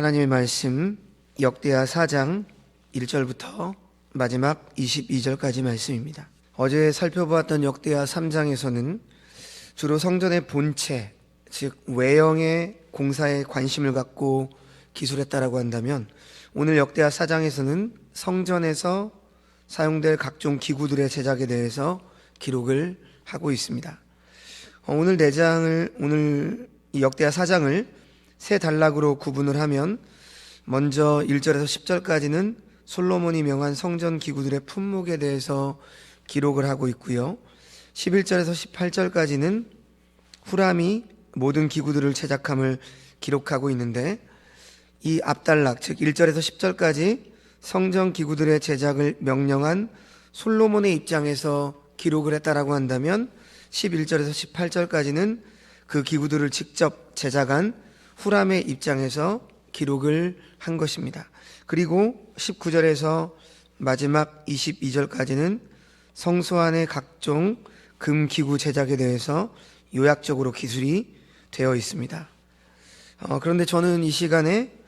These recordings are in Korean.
하나님의 말씀 역대하 4장 1절부터 마지막 22절까지 말씀입니다. 어제 살펴보았던 역대하 3장에서는 주로 성전의 본체, 즉 외형의 공사에 관심을 갖고 기술했다라고 한다면, 오늘 역대하 4장에서는 성전에서 사용될 각종 기구들의 제작에 대해서 기록을 하고 있습니다. 오늘 이 역대하 4장을 세 단락으로 구분을 하면, 먼저 1절에서 10절까지는 솔로몬이 명한 성전 기구들의 품목에 대해서 기록을 하고 있고요. 11절에서 18절까지는 후람이 모든 기구들을 제작함을 기록하고 있는데, 이 앞단락, 즉 1절에서 10절까지 성전 기구들의 제작을 명령한 솔로몬의 입장에서 기록을 했다라고 한다면, 11절에서 18절까지는 그 기구들을 직접 제작한 후람의 입장에서 기록을 한 것입니다. 그리고 19절에서 마지막 22절까지는 성소 안의 각종 금기구 제작에 대해서 요약적으로 기술이 되어 있습니다. 그런데 저는 이 시간에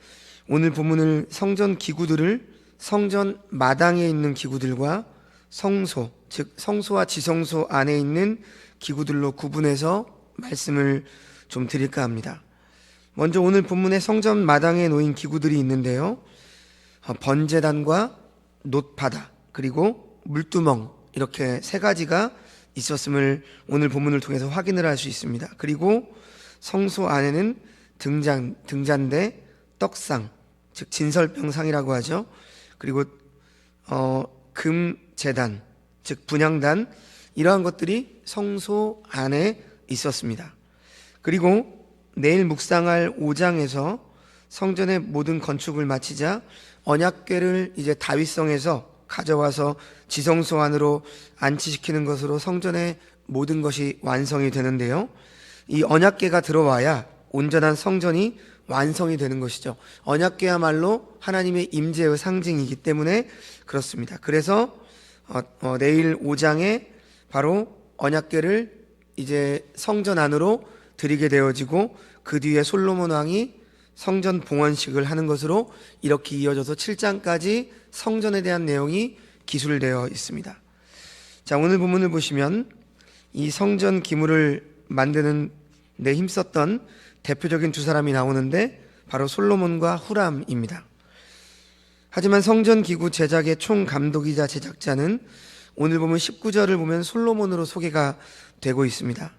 오늘 본문을 성전 기구들을 성전 마당에 있는 기구들과 성소, 즉 성소와 지성소 안에 있는 기구들로 구분해서 말씀을 좀 드릴까 합니다. 먼저 오늘 본문의 성전 마당에 놓인 기구들이 있는데요, 번제단과 놋바다 그리고 물두멍, 이렇게 세 가지가 있었음을 오늘 본문을 통해서 확인을 할 수 있습니다. 그리고 성소 안에는 등잔대, 떡상, 즉 진설병상이라고 하죠. 그리고 금제단, 즉 분향단, 이러한 것들이 성소 안에 있었습니다. 그리고 내일 묵상할 5장에서 성전의 모든 건축을 마치자 언약궤를 이제 다윗성에서 가져와서 지성소 안으로 안치시키는 것으로 성전의 모든 것이 완성이 되는데요, 이 언약궤가 들어와야 온전한 성전이 완성이 되는 것이죠. 언약궤야말로 하나님의 임재의 상징이기 때문에 그렇습니다. 그래서 내일 5장에 바로 언약궤를 이제 성전 안으로 드리게 되어지고, 그 뒤에 솔로몬 왕이 성전 봉헌식을 하는 것으로 이렇게 이어져서 7장까지 성전에 대한 내용이 기술되어 있습니다. 자, 오늘 본문을 보시면 이 성전 기물을 만드는 데 힘썼던 대표적인 두 사람이 나오는데, 바로 솔로몬과 후람입니다. 하지만 성전 기구 제작의 총 감독이자 제작자는 오늘 보면 19절을 보면 솔로몬으로 소개가 되고 있습니다.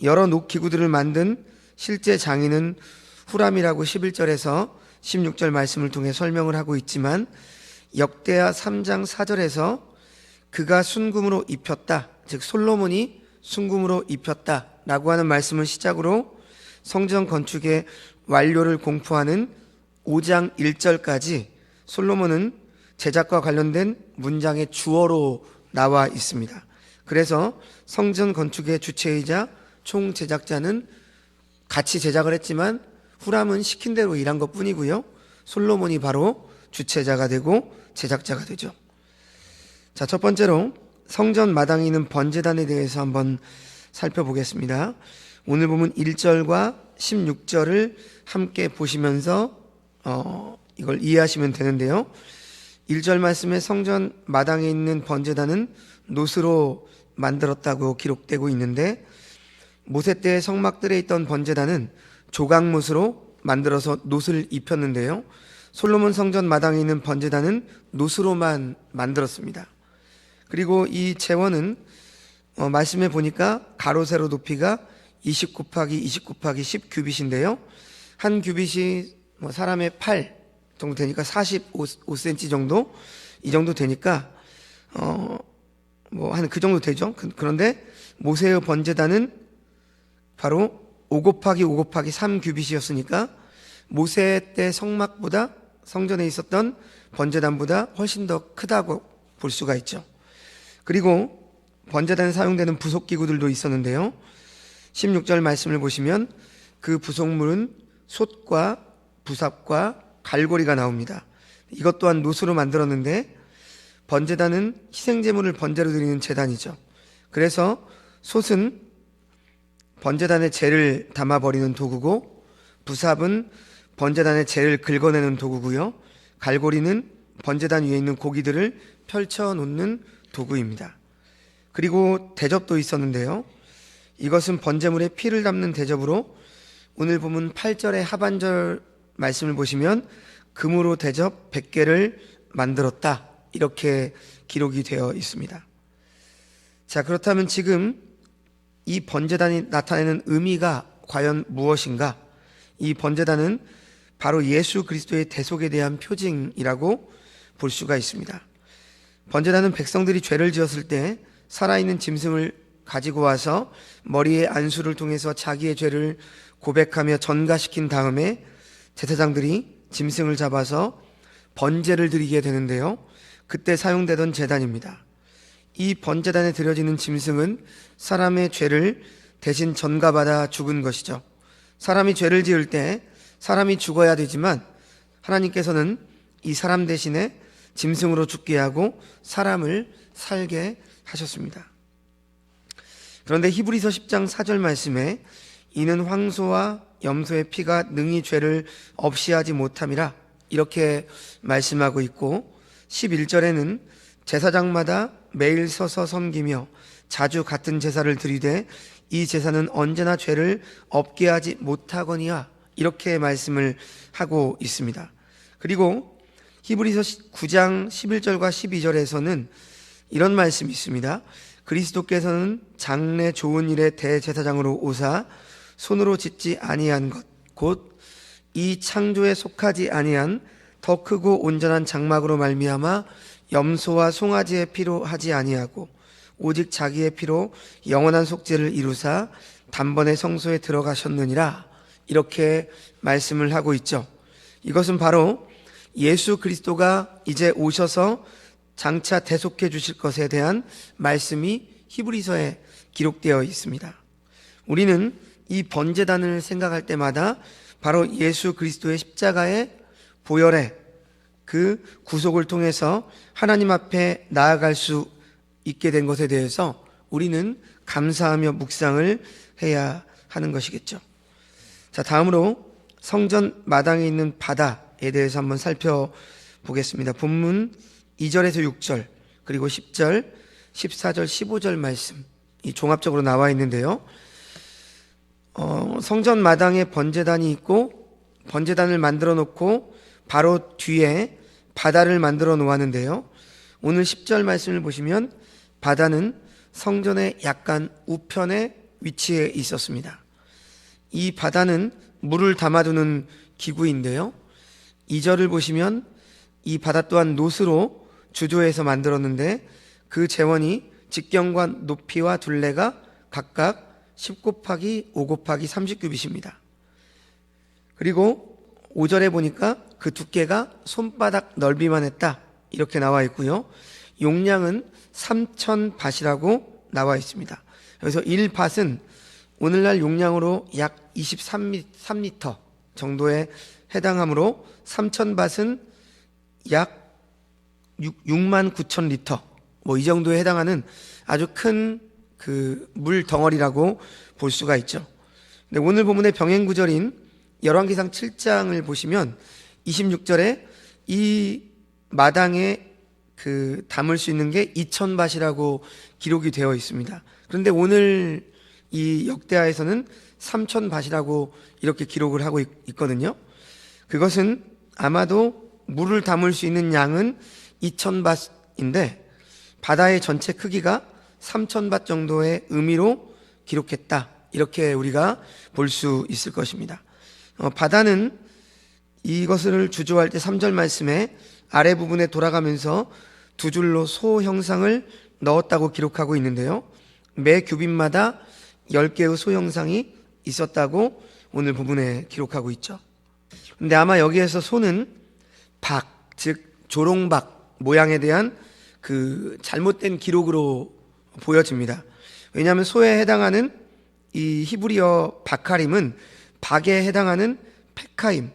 여러 녹기구들을 만든 실제 장인은 후람이라고 11절에서 16절 말씀을 통해 설명을 하고 있지만, 역대하 3장 4절에서 그가 순금으로 입혔다, 즉 솔로몬이 순금으로 입혔다 라고 하는 말씀을 시작으로 성전 건축의 완료를 공포하는 5장 1절까지 솔로몬은 제작과 관련된 문장의 주어로 나와 있습니다. 그래서 성전 건축의 주체이자 총 제작자는 같이 제작을 했지만 후람은 시킨 대로 일한 것 뿐이고요, 솔로몬이 바로 주체자가 되고 제작자가 되죠. 자, 첫 번째로 성전 마당에 있는 번제단에 대해서 한번 살펴보겠습니다. 오늘 보면 1절과 16절을 함께 보시면서 이걸 이해하시면 되는데요, 1절 말씀에 성전 마당에 있는 번제단은 놋으로 만들었다고 기록되고 있는데, 모세 때의 성막들에 있던 번제단은 조각못으로 만들어서 놋을 입혔는데요, 솔로몬 성전 마당에 있는 번제단은 놋으로만 만들었습니다. 그리고 이 제원은 말씀해 보니까 가로 세로 높이가 20 곱하기 20 곱하기 10 규빗인데요, 한 규빗이 사람의 팔 정도 되니까 45cm 정도, 이 정도 되니까 한 그 정도 되죠. 그런데 모세의 번제단은 바로 5 곱하기 5 곱하기 3 규빗이었으니까 모세 때 성막보다, 성전에 있었던 번제단보다 훨씬 더 크다고 볼 수가 있죠. 그리고 번제단에 사용되는 부속기구들도 있었는데요, 16절 말씀을 보시면 그 부속물은 솥과 부삽과 갈고리가 나옵니다. 이것 또한 놋으로 만들었는데, 번제단은 희생제물을 번제로 드리는 제단이죠. 그래서 솥은 번제단에 재를 담아버리는 도구고, 부삽은 번제단의 재를 긁어내는 도구고요. 갈고리는 번제단 위에 있는 고기들을 펼쳐놓는 도구입니다. 그리고 대접도 있었는데요. 이것은 번제물에 피를 담는 대접으로 오늘 본문 8절의 하반절 말씀을 보시면 금으로 대접 100개를 만들었다, 이렇게 기록이 되어 있습니다. 자, 그렇다면 지금 이 번제단이 나타내는 의미가 과연 무엇인가? 이 번제단은 바로 예수 그리스도의 대속에 대한 표징이라고 볼 수가 있습니다. 번제단은 백성들이 죄를 지었을 때 살아있는 짐승을 가지고 와서 머리에 안수를 통해서 자기의 죄를 고백하며 전가시킨 다음에 제사장들이 짐승을 잡아서 번제를 드리게 되는데요. 그때 사용되던 제단입니다. 이 번제단에 드려지는 짐승은 사람의 죄를 대신 전가받아 죽은 것이죠. 사람이 죄를 지을 때 사람이 죽어야 되지만 하나님께서는 이 사람 대신에 짐승으로 죽게 하고 사람을 살게 하셨습니다. 그런데 히브리서 10장 4절 말씀에 이는 황소와 염소의 피가 능히 죄를 없이 하지 못함이라, 이렇게 말씀하고 있고, 11절에는 제사장마다 매일 서서 섬기며 자주 같은 제사를 드리되 이 제사는 언제나 죄를 없게 하지 못하거니와, 이렇게 말씀을 하고 있습니다. 그리고 히브리서 9장 11절과 12절에서는 이런 말씀이 있습니다. 그리스도께서는 장래 좋은 일의 대제사장으로 오사 손으로 짓지 아니한 것, 곧 이 창조에 속하지 아니한 더 크고 온전한 장막으로 말미암아 염소와 송아지의 피로 하지 아니하고 오직 자기의 피로 영원한 속죄를 이루사 단번에 성소에 들어가셨느니라, 이렇게 말씀을 하고 있죠. 이것은 바로 예수 그리스도가 이제 오셔서 장차 대속해 주실 것에 대한 말씀이 히브리서에 기록되어 있습니다. 우리는 이 번제단을 생각할 때마다 바로 예수 그리스도의 십자가의 보혈의 그 구속을 통해서 하나님 앞에 나아갈 수 있게 된 것에 대해서 우리는 감사하며 묵상을 해야 하는 것이겠죠. 자, 다음으로 성전 마당에 있는 바다에 대해서 한번 살펴보겠습니다. 본문 2절에서 6절, 그리고 10절, 14절, 15절 말씀, 이 종합적으로 나와 있는데요. 성전 마당에 번제단이 있고 번제단을 만들어 놓고 바로 뒤에 바다를 만들어 놓았는데요. 오늘 10절 말씀을 보시면 바다는 성전의 약간 우편에 위치해 있었습니다. 이 바다는 물을 담아두는 기구인데요. 2절을 보시면 이 바다 또한 노스로 주조해서 만들었는데 그 재원이 직경과 높이와 둘레가 각각 10 곱하기 5 곱하기 30규빗입니다. 그리고 5절에 보니까 그 두께가 손바닥 넓이만 했다, 이렇게 나와 있고요. 용량은 3,000밭이라고 나와 있습니다. 그래서 1밭은 오늘날 용량으로 약 23리터 정도에 해당하므로 3,000밭은 약 69,000리터, 이 정도에 해당하는 아주 큰 그 물 덩어리라고 볼 수가 있죠. 근데 오늘 본문의 병행 구절인 열왕기상 7장을 보시면 26절에 이 마당에 그 담을 수 있는 게 2,000밭이라고 기록이 되어 있습니다. 그런데 오늘 이 역대하에서는 3,000밭이라고 이렇게 기록을 하고 있거든요. 그것은 아마도 물을 담을 수 있는 양은 2,000밭인데 바다의 전체 크기가 3,000밭 정도의 의미로 기록했다, 이렇게 우리가 볼 수 있을 것입니다. 바다는 이것을 주조할 때 3절 말씀에 아래 부분에 돌아가면서 두 줄로 소 형상을 넣었다고 기록하고 있는데요. 매 규빗마다 10개의 소 형상이 있었다고 오늘 부분에 기록하고 있죠. 근데 아마 여기에서 소는 박, 즉 조롱박 모양에 대한 그 잘못된 기록으로 보여집니다. 왜냐하면 소에 해당하는 이 히브리어 바카림은 박에 해당하는 페카임,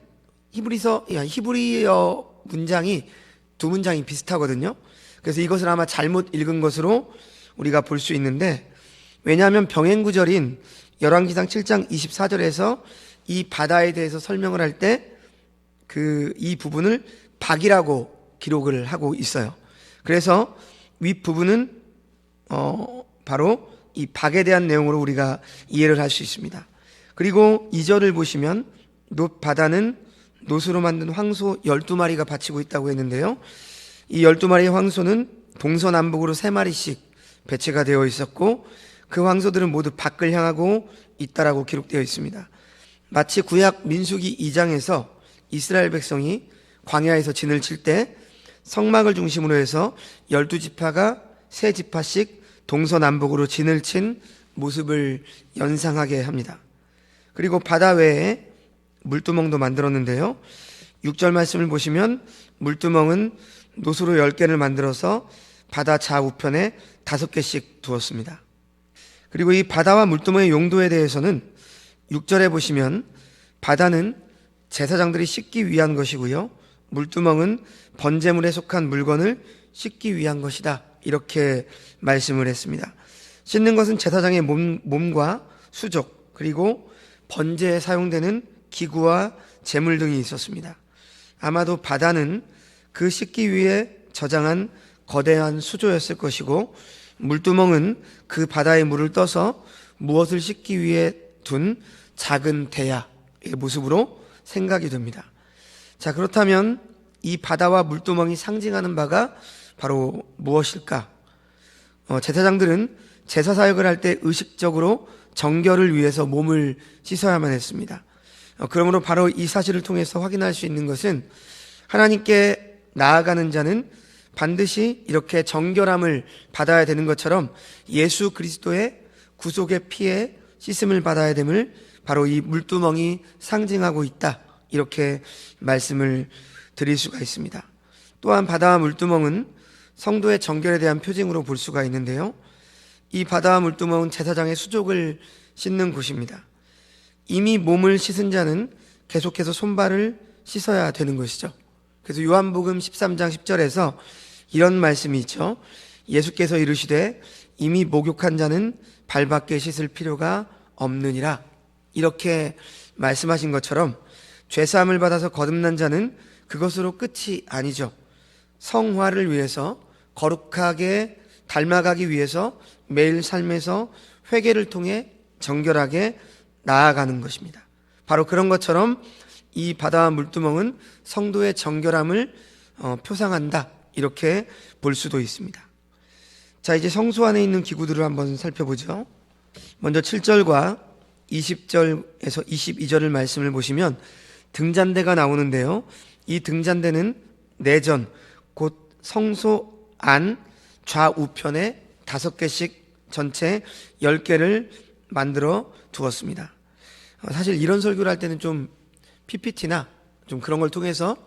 히브리어 문장이 두 문장이 비슷하거든요. 그래서 이것을 아마 잘못 읽은 것으로 우리가 볼 수 있는데, 왜냐하면 병행구절인 열왕기상 7장 24절에서 이 바다에 대해서 설명을 할 때 이 부분을 박이라고 기록을 하고 있어요. 그래서 윗부분은 바로 이 박에 대한 내용으로 우리가 이해를 할 수 있습니다. 그리고 2절을 보시면 바다는 놋으로 만든 황소 12마리가 받치고 있다고 했는데요. 이 12마리의 황소는 동서남북으로 3마리씩 배치가 되어 있었고 그 황소들은 모두 밖을 향하고 있다라고 기록되어 있습니다. 마치 구약 민수기 2장에서 이스라엘 백성이 광야에서 진을 칠 때 성막을 중심으로 해서 12지파가 3지파씩 동서남북으로 진을 친 모습을 연상하게 합니다. 그리고 바다 외에 물두멍도 만들었는데요. 6절 말씀을 보시면 물두멍은 놋으로 10개를 만들어서 바다 좌우편에 5개씩 두었습니다. 그리고 이 바다와 물두멍의 용도에 대해서는 6절에 보시면 바다는 제사장들이 씻기 위한 것이고요. 물두멍은 번제물에 속한 물건을 씻기 위한 것이다. 이렇게 말씀을 했습니다. 씻는 것은 제사장의 몸과 수족 그리고 번제에 사용되는 기구와 제물 등이 있었습니다. 아마도 바다는 그 씻기 위해 저장한 거대한 수조였을 것이고 물두멍은 그 바다의 물을 떠서 무엇을 씻기 위해 둔 작은 대야의 모습으로 생각이 됩니다. 자, 그렇다면 이 바다와 물두멍이 상징하는 바가 바로 무엇일까? 제사장들은 제사 사역을 할 때 의식적으로 정결을 위해서 몸을 씻어야만 했습니다. 그러므로 바로 이 사실을 통해서 확인할 수 있는 것은 하나님께 나아가는 자는 반드시 이렇게 정결함을 받아야 되는 것처럼 예수 그리스도의 구속의 피에 씻음을 받아야 됨을 바로 이 물두멍이 상징하고 있다. 이렇게 말씀을 드릴 수가 있습니다. 또한 바다와 물두멍은 성도의 정결에 대한 표징으로 볼 수가 있는데요. 이 바다와 물두멍은 제사장의 수족을 씻는 곳입니다. 이미 몸을 씻은 자는 계속해서 손발을 씻어야 되는 것이죠. 그래서 요한복음 13장 10절에서 이런 말씀이 있죠. 예수께서 이르시되 이미 목욕한 자는 발밖에 씻을 필요가 없느니라. 이렇게 말씀하신 것처럼 죄사함을 받아서 거듭난 자는 그것으로 끝이 아니죠. 성화를 위해서 거룩하게 닮아가기 위해서 매일 삶에서 회개를 통해 정결하게 나아가는 것입니다. 바로 그런 것처럼 이 바다와 물두멍은 성도의 정결함을 표상한다. 이렇게 볼 수도 있습니다. 자, 이제 성소 안에 있는 기구들을 한번 살펴보죠. 먼저 7절과 20절에서 22절을 말씀을 보시면 등잔대가 나오는데요. 이 등잔대는 내전, 곧 성소 안 좌우편에 5개씩 전체 10개를 만들어 두었습니다. 사실 이런 설교를 할 때는 좀 PPT나 좀 그런 걸 통해서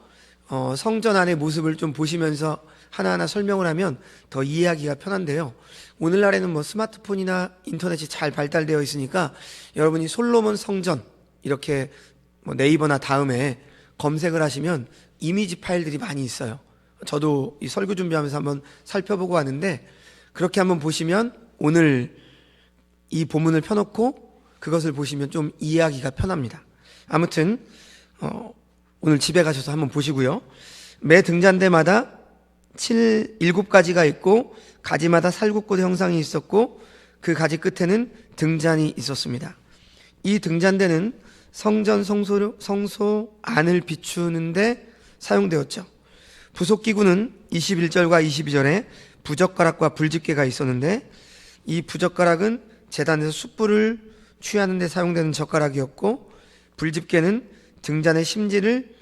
성전 안의 모습을 좀 보시면서 하나하나 설명을 하면 더 이해하기가 편한데요. 오늘날에는 뭐 스마트폰이나 인터넷이 잘 발달되어 있으니까 여러분이 솔로몬 성전 이렇게 뭐 네이버나 다음에 검색을 하시면 이미지 파일들이 많이 있어요. 저도 이 설교 준비하면서 한번 살펴보고 왔는데 그렇게 한번 보시면 오늘 이 본문을 펴놓고 그것을 보시면 좀 이해하기가 편합니다. 아무튼 오늘 집에 가셔서 한번 보시고요. 매 등잔대마다 7가지가 있고 가지마다 살구꽃 형상이 있었고 그 가지 끝에는 등잔이 있었습니다. 이 등잔대는 성전 성소 안을 비추는데 사용되었죠. 부속기구는 21절과 22절에 부젓가락과 불집게가 있었는데 이 부젓가락은 제단에서 숯불을 취하는 데 사용되는 젓가락이었고 불집게는 등잔의 심지를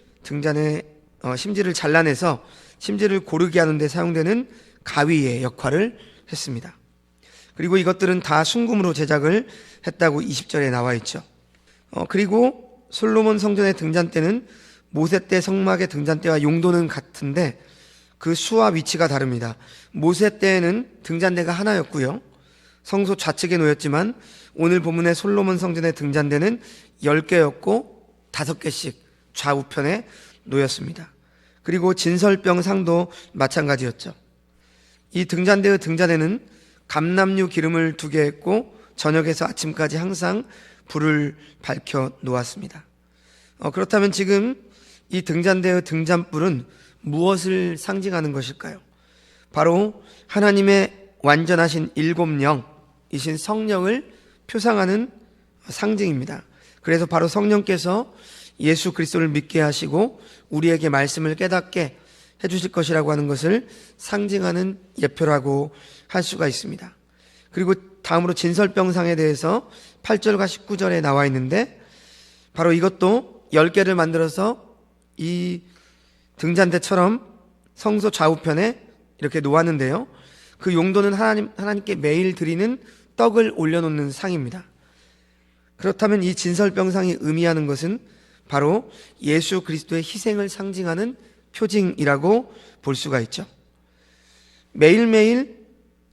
잘라내서 심지를 고르게 하는 데 사용되는 가위의 역할을 했습니다. 그리고 이것들은 다 순금으로 제작을 했다고 20절에 나와 있죠. 그리고 솔로몬 성전의 등잔대는 모세 때 성막의 등잔대와 용도는 같은데 그 수와 위치가 다릅니다. 모세 때에는 등잔대가 하나였고요. 성소 좌측에 놓였지만 오늘 본문의 솔로몬 성전의 등잔대는 10개였고 5개씩 좌우편에 놓였습니다. 그리고 진설병 상도 마찬가지였죠. 이 등잔대의 등잔에는 감람류 기름을 2개 했고 저녁에서 아침까지 항상 불을 밝혀 놓았습니다. 그렇다면 지금 이 등잔대의 등잔불은 무엇을 상징하는 것일까요? 바로 하나님의 완전하신 일곱 영이신 성령을 표상하는 상징입니다. 그래서 바로 성령께서 예수 그리스도를 믿게 하시고 우리에게 말씀을 깨닫게 해주실 것이라고 하는 것을 상징하는 예표라고 할 수가 있습니다. 그리고 다음으로 진설병상에 대해서 8절과 19절에 나와 있는데, 바로 이것도 10개를 만들어서 이 등잔대처럼 성소 좌우편에 이렇게 놓았는데요, 그 용도는 하나님께 매일 드리는 떡을 올려놓는 상입니다. 그렇다면 이 진설병상이 의미하는 것은 바로 예수 그리스도의 희생을 상징하는 표징이라고 볼 수가 있죠. 매일매일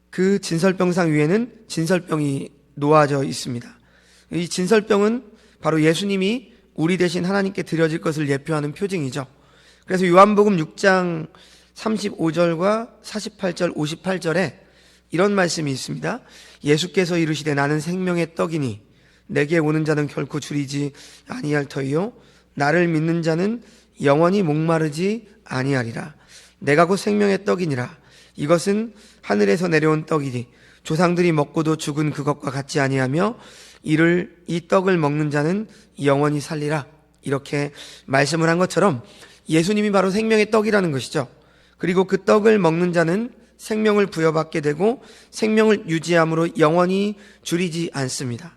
그 진설병상 위에는 진설병이 놓아져 있습니다. 이 진설병은 바로 예수님이 우리 대신 하나님께 드려질 것을 예표하는 표징이죠. 그래서 요한복음 6장 35절과 48절, 58절에 이런 말씀이 있습니다. 예수께서 이르시되 나는 생명의 떡이니 내게 오는 자는 결코 줄이지 아니할 터이요 나를 믿는 자는 영원히 목마르지 아니하리라. 내가 곧 생명의 떡이니라. 이것은 하늘에서 내려온 떡이니 조상들이 먹고도 죽은 그것과 같지 아니하며 이 떡을 먹는 자는 영원히 살리라. 이렇게 말씀을 한 것처럼 예수님이 바로 생명의 떡이라는 것이죠. 그리고 그 떡을 먹는 자는 생명을 부여받게 되고 생명을 유지함으로 영원히 줄이지 않습니다.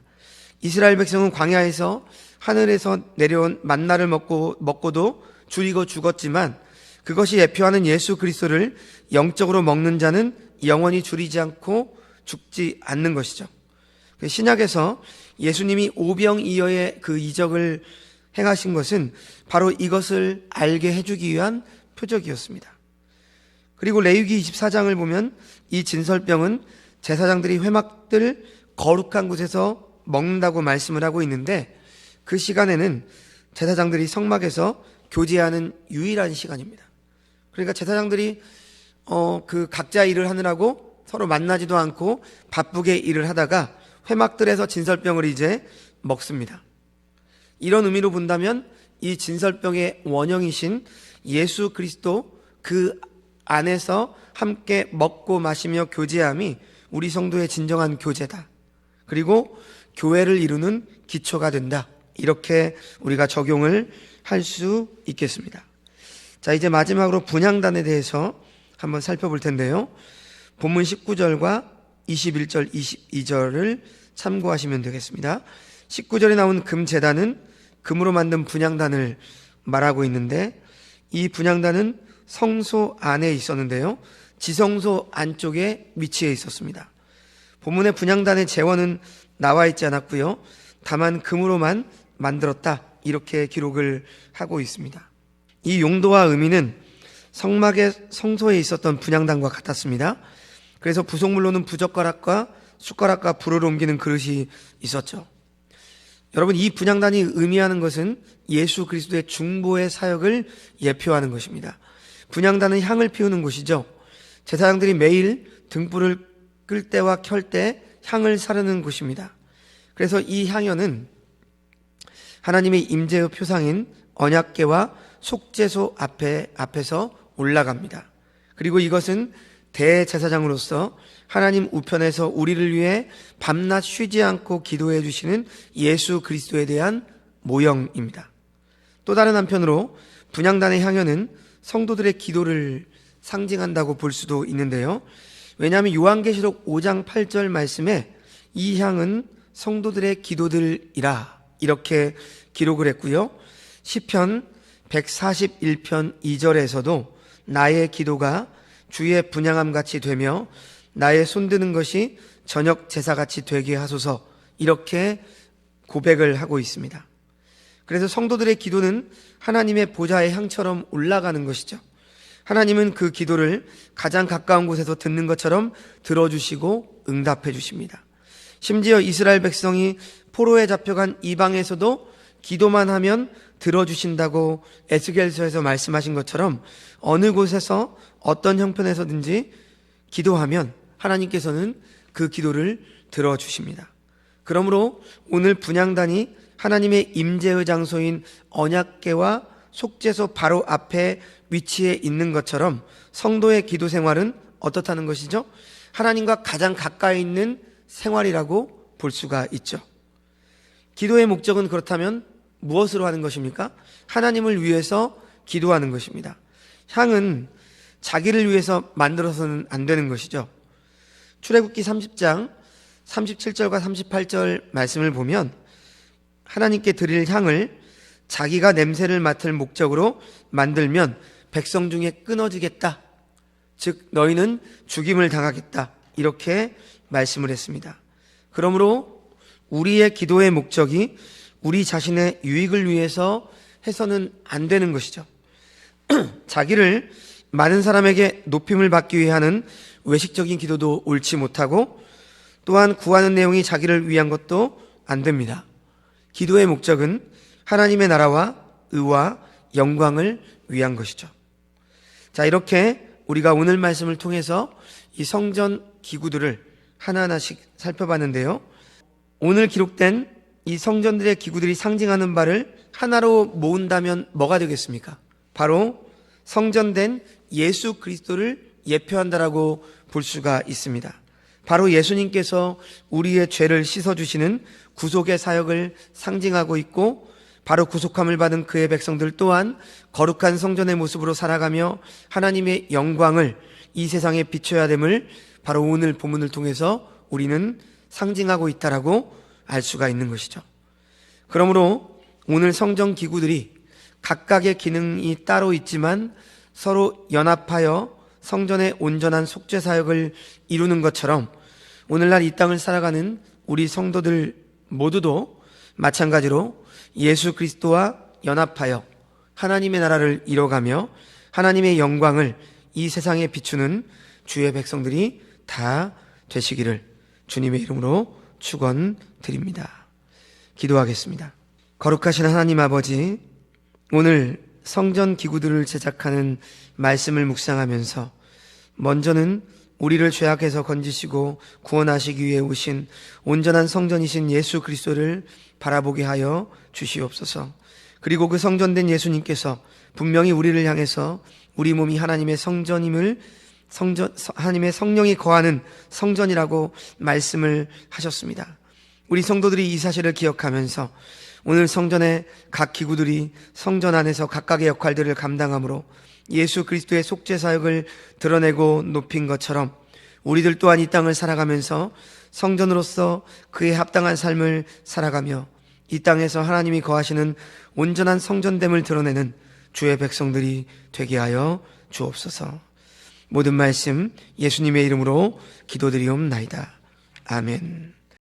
이스라엘 백성은 광야에서 하늘에서 내려온 만나를 먹고도 줄이고 죽었지만, 그것이 예표하는 예수 그리스도를 영적으로 먹는 자는 영원히 줄이지 않고 죽지 않는 것이죠. 신약에서 예수님이 오병이어의 그 이적을 행하신 것은 바로 이것을 알게 해주기 위한 표적이었습니다. 그리고 레위기 24장을 보면 이 진설병은 제사장들이 회막들 거룩한 곳에서 먹는다고 말씀을 하고 있는데, 그 시간에는 제사장들이 성막에서 교제하는 유일한 시간입니다. 그러니까 제사장들이 그 각자 일을 하느라고 서로 만나지도 않고 바쁘게 일을 하다가 회막들에서 진설병을 이제 먹습니다. 이런 의미로 본다면 이 진설병의 원형이신 예수 그리스도 그 안에서 함께 먹고 마시며 교제함이 우리 성도의 진정한 교제다. 그리고 교회를 이루는 기초가 된다. 이렇게 우리가 적용을 할 수 있겠습니다. 자, 이제 마지막으로 분향단에 대해서 한번 살펴볼 텐데요. 본문 19절과 21절, 22절을 참고하시면 되겠습니다. 19절에 나온 금제단은 금으로 만든 분향단을 말하고 있는데, 이 분향단은 성소 안에 있었는데요, 지성소 안쪽에 위치해 있었습니다. 본문의 분향단의 재원은 나와 있지 않았고요, 다만 금으로만 만들었다, 이렇게 기록을 하고 있습니다. 이 용도와 의미는 성막의 성소에 있었던 분향단과 같았습니다. 그래서 부속물로는 부젓가락과 숟가락과 불을 옮기는 그릇이 있었죠. 여러분, 이 분향단이 의미하는 것은 예수 그리스도의 중보의 사역을 예표하는 것입니다. 분향단은 향을 피우는 곳이죠. 제사장들이 매일 등불을 끌 때와 켤 때 향을 사르는 곳입니다. 그래서 이 향연은 하나님의 임재의 표상인 언약궤와 속죄소 앞에서 올라갑니다. 그리고 이것은 대제사장으로서 하나님 우편에서 우리를 위해 밤낮 쉬지 않고 기도해 주시는 예수 그리스도에 대한 모형입니다. 또 다른 한편으로 분향단의 향연은 성도들의 기도를 상징한다고 볼 수도 있는데요. 왜냐하면 요한계시록 5장 8절 말씀에 이 향은 성도들의 기도들이라 이렇게 기록을 했고요. 시편 141편 2절에서도 나의 기도가 주의 분향함 같이 되며 나의 손드는 것이 저녁 제사같이 되게 하소서, 이렇게 고백을 하고 있습니다. 그래서 성도들의 기도는 하나님의 보좌의 향처럼 올라가는 것이죠. 하나님은 그 기도를 가장 가까운 곳에서 듣는 것처럼 들어주시고 응답해 주십니다. 심지어 이스라엘 백성이 포로에 잡혀간 이방에서도 기도만 하면 들어주신다고 에스겔서에서 말씀하신 것처럼 어느 곳에서 어떤 형편에서든지 기도하면 하나님께서는 그 기도를 들어주십니다. 그러므로 오늘 분향단이 하나님의 임재의 장소인 언약궤와 속죄소 바로 앞에 위치해 있는 것처럼 성도의 기도 생활은 어떻다는 것이죠? 하나님과 가장 가까이 있는 생활이라고 볼 수가 있죠. 기도의 목적은 그렇다면 무엇으로 하는 것입니까? 하나님을 위해서 기도하는 것입니다. 향은 자기를 위해서 만들어서는 안 되는 것이죠. 출애굽기 30장 37절과 38절 말씀을 보면 하나님께 드릴 향을 자기가 냄새를 맡을 목적으로 만들면 백성 중에 끊어지겠다. 즉 너희는 죽임을 당하겠다. 이렇게 말씀을 했습니다. 그러므로 우리의 기도의 목적이 우리 자신의 유익을 위해서 해서는 안 되는 것이죠. 자기를 많은 사람에게 높임을 받기 위해 하는 외식적인 기도도 옳지 못하고 또한 구하는 내용이 자기를 위한 것도 안 됩니다. 기도의 목적은 하나님의 나라와 의와 영광을 위한 것이죠. 자, 이렇게 우리가 오늘 말씀을 통해서 이 성전 기구들을 하나하나씩 살펴봤는데요. 오늘 기록된 이 성전들의 기구들이 상징하는 바를 하나로 모은다면 뭐가 되겠습니까? 바로 성전된 예수 그리스도를 예표한다라고 볼 수가 있습니다. 바로 예수님께서 우리의 죄를 씻어주시는 구속의 사역을 상징하고 있고 바로 구속함을 받은 그의 백성들 또한 거룩한 성전의 모습으로 살아가며 하나님의 영광을 이 세상에 비춰야 됨을 바로 오늘 본문을 통해서 우리는 상징하고 있다라고 알 수가 있는 것이죠. 그러므로 오늘 성전 기구들이 각각의 기능이 따로 있지만 서로 연합하여 성전의 온전한 속죄 사역을 이루는 것처럼 오늘날 이 땅을 살아가는 우리 성도들 모두도 마찬가지로 예수 그리스도와 연합하여 하나님의 나라를 이뤄가며 하나님의 영광을 이 세상에 비추는 주의 백성들이 다 되시기를 주님의 이름으로 축원드립니다. 기도하겠습니다. 거룩하신 하나님 아버지, 오늘 성전 기구들을 제작하는 말씀을 묵상하면서 먼저는 우리를 죄악에서 건지시고 구원하시기 위해 오신 온전한 성전이신 예수 그리스도를 바라보게 하여 주시옵소서. 그리고 그 성전된 예수님께서 분명히 우리를 향해서 우리 몸이 하나님의 성전임을 하나님의 성령이 거하는 성전이라고 말씀을 하셨습니다. 우리 성도들이 이 사실을 기억하면서 오늘 성전의 각 기구들이 성전 안에서 각각의 역할들을 감당함으로 예수 그리스도의 속죄 사역을 드러내고 높인 것처럼 우리들 또한 이 땅을 살아가면서 성전으로서 그에 합당한 삶을 살아가며 이 땅에서 하나님이 거하시는 온전한 성전됨을 드러내는 주의 백성들이 되게 하여 주옵소서. 모든 말씀 예수님의 이름으로 기도드리옵나이다. 아멘.